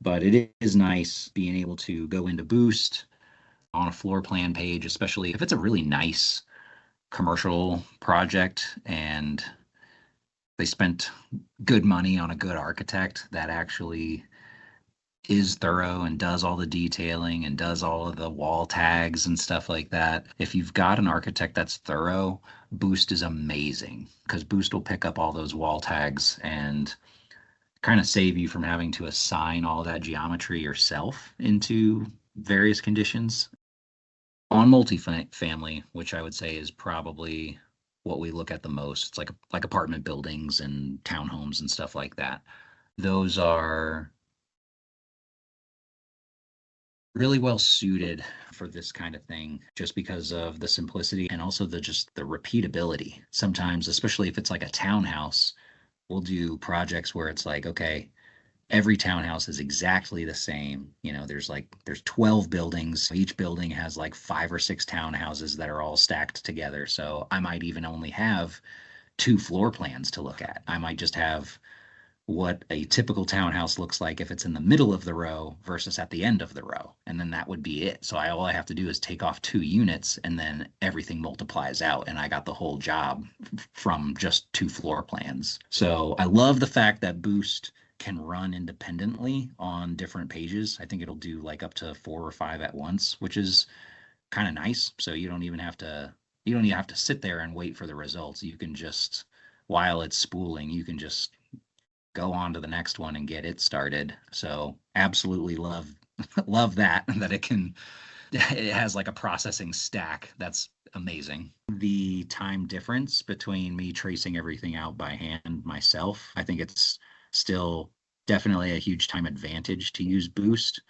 But it is nice being able to go into Boost on a floor plan page, especially if it's a really nice commercial project and they spent good money on a good architect that actually is thorough and does all the detailing and does all of the wall tags and stuff like that. If you've got an architect that's thorough, Boost is amazing because Boost will pick up all those wall tags and kind of save you from having to assign all that geometry yourself into various conditions. On multifamily, which I would say is probably what we look at the most. It's like apartment buildings and townhomes and stuff like that. Those are really well suited for this kind of thing just because of the simplicity and also the just the repeatability. Sometimes, especially if it's like a townhouse, we'll do projects where it's like, okay, every townhouse is exactly the same. There's 12 buildings. Each building has like 5 or 6 townhouses that are all stacked together. So I might even only have 2 floor plans to look at. I might just have what a typical townhouse looks like if it's in the middle of the row versus at the end of the row. And then that would be it. So all I have to do is take off 2 units and then everything multiplies out and I got the whole job from just 2 floor plans. So I love the fact that Boost can run independently on different pages. I think it'll do like up to 4 or 5 at once, which is kind of nice. So you don't even have to sit there and wait for the results. You can just while it's spooling, you can just go on to the next one and get it started. So absolutely love that that it has like a processing stack. That's amazing. The time difference between me tracing everything out by hand myself, I think it's still definitely a huge time advantage to use Boost.